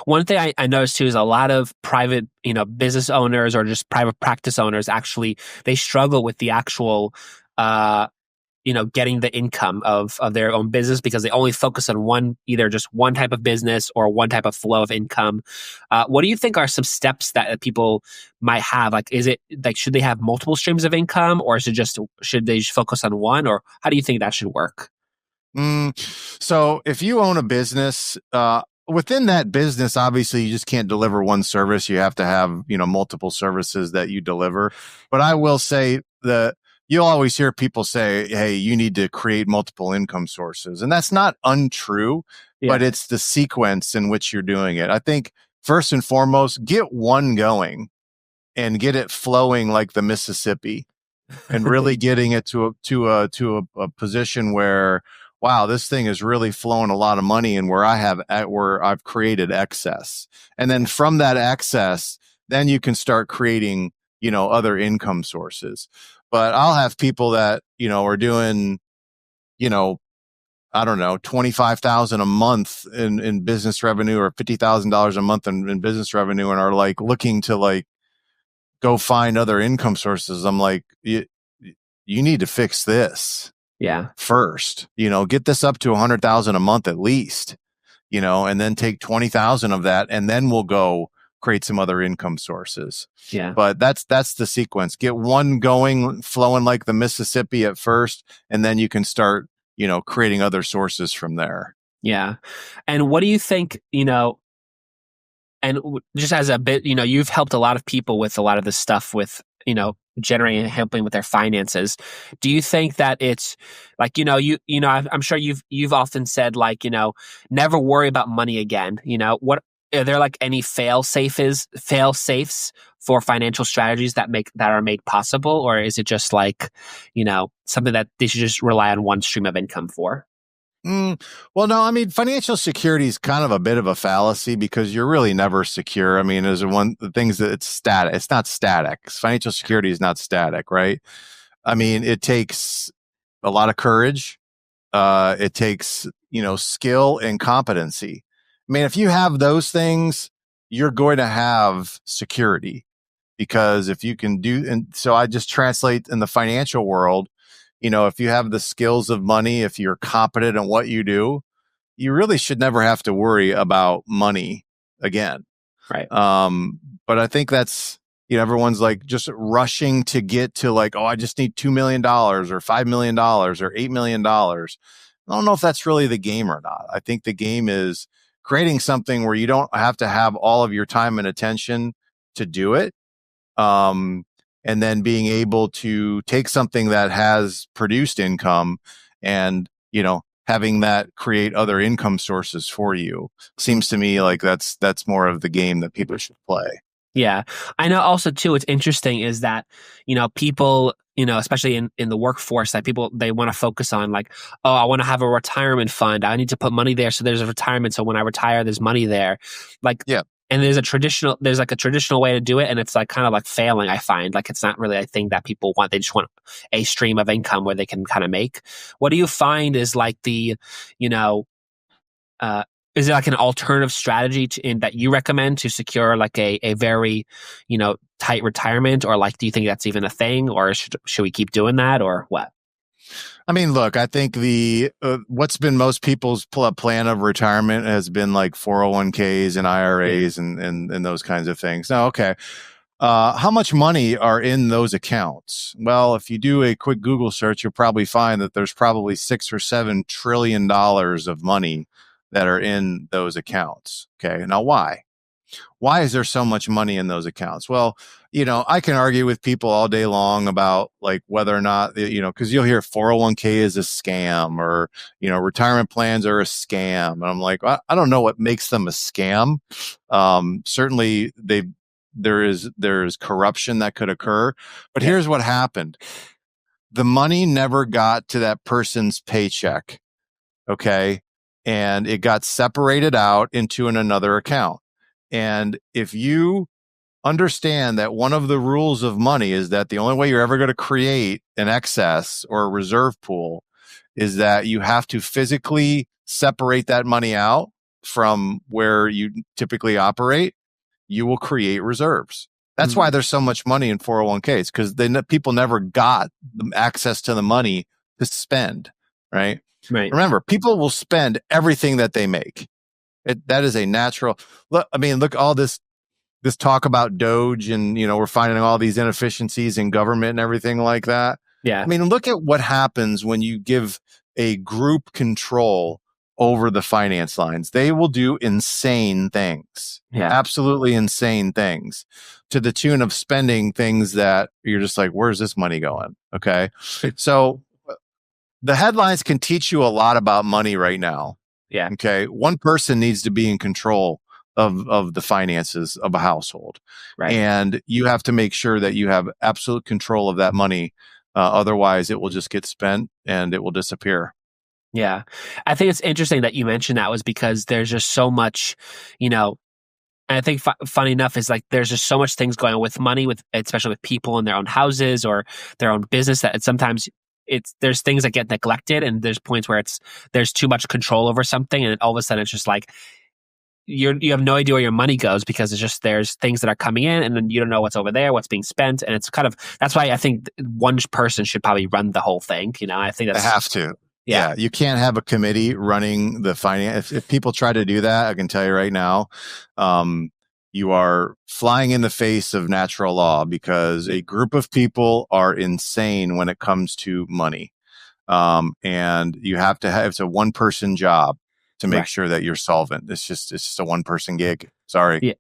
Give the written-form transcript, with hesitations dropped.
One thing I noticed too is a lot of private, business owners or just private practice owners actually they struggle with the actual, uh, getting the income of their own business because they only focus on either just one type of business or one type of flow of income. What do you think are some steps that people might have? Like, is it like should they have multiple streams of income, or should they just focus on one, or how do you think that should work? So if you own a business, within that business, obviously you just can't deliver one service. You have to have, multiple services that you deliver. But I will say that you'll always hear people say, hey, you need to create multiple income sources. And that's not untrue, but Yeah, it's the sequence in which you're doing it. I think first and foremost, get one going and get it flowing like the Mississippi and really getting it to a position where, wow, this thing is really flowing a lot of money and where I've created excess. And then from that excess, then you can start creating, other income sources. But I'll have people that, are doing, I don't know, 25,000 a month in business revenue or $50,000 a month in business revenue and are like looking to like go find other income sources. I'm like, you need to fix this yeah, first, get this up to 100,000 a month at least, and then take 20,000 of that. And then we'll go create some other income sources. yeah. But that's the sequence. Get one going, flowing like the Mississippi at first, and then you can start, creating other sources from there. Yeah. And what do you think, just as a bit, you've helped a lot of people with a lot of this stuff with, generating and helping with their finances. Do you think that it's like, I'm sure you've often said like, never worry about money again. What are there like any fail safes for financial strategies that are made possible? Or is it just like, something that they should just rely on one stream of income for? Well, no, I mean, financial security is kind of a bit of a fallacy because you're really never secure. I mean, there's the things that it's static. It's not static. Financial security is not static, right? I mean, it takes a lot of courage. It takes, skill and competency. I mean, if you have those things, you're going to have security because if you can and so I just translate in the financial world, if you have the skills of money, if you're competent in what you do, you really should never have to worry about money again. Right. But I think that's, everyone's like just rushing to get to like, oh, I just need $2 million or $5 million or $8 million. I don't know if that's really the game or not. I think the game is creating something where you don't have to have all of your time and attention to do it. And then being able to take something that has produced income and, having that create other income sources for you seems to me like that's more of the game that people should play. Yeah. I know also too, what's interesting is that, people, especially in the workforce that people, they want to focus on like, oh, I want to have a retirement fund. I need to put money there. So there's a retirement. So when I retire, there's money there. Like, yeah. And there's like a traditional way to do it. And it's like kind of like failing, I find. Like it's not really a thing that people want. They just want a stream of income where they can kind of make. What do you find is like is it like an alternative strategy that you recommend to secure like a very, tight retirement? Or like, do you think that's even a thing? Or should we keep doing that or what? I mean, look, I think what's been most people's plan of retirement has been like 401ks and IRAs and those kinds of things. Now, okay. How much money are in those accounts? Well, if you do a quick Google search, you'll probably find that there's probably $6 or $7 trillion of money that are in those accounts. Okay. Now, why? Why is there so much money in those accounts? Well, I can argue with people all day long about like whether or not, because you'll hear 401k is a scam or, retirement plans are a scam. And I'm like, I don't know what makes them a scam. Certainly there is corruption that could occur, but here's what happened. The money never got to that person's paycheck. Okay. And it got separated out into another account. And if you understand that one of the rules of money is that the only way you're ever going to create an excess or a reserve pool is that you have to physically separate that money out from where you typically operate, you will create reserves. That's why Mm, there's so much money in 401ks, because people never got access to the money to spend, right? right. Remember, people will spend everything that they make. That is a natural. Look, I mean, look, all this talk about Doge, and we're finding all these inefficiencies in government and everything like that. Yeah. I mean, look at what happens when you give a group control over the finance lines. They will do insane things, Yeah. absolutely insane things, to the tune of spending things that you're just like, where's this money going? Okay. So the headlines can teach you a lot about money right now. Yeah. Okay. One person needs to be in control of the finances of a household. Right. And you have to make sure that you have absolute control of that money. Otherwise, it will just get spent and it will disappear. Yeah. I think it's interesting that you mentioned that was because there's just so much, you know, and I think funny enough is like there's just so much things going on with money, with especially with people in their own houses or their own business, that sometimes there's things that get neglected, and there's points where there's too much control over something, and all of a sudden it's just like you have no idea where your money goes because it's just there's things that are coming in, and then you don't know what's over there, what's being spent, and it's kind of that's why I think one person should probably run the whole thing. I think They that's have to. yeah, Yeah, you can't have a committee running the finance. If people try to do that, I can tell you right now, you are flying in the face of natural law, because a group of people are insane when it comes to money. And you have to have, it's a one person job to make right. sure that you're solvent. It's just a one person gig. Sorry. Yeah.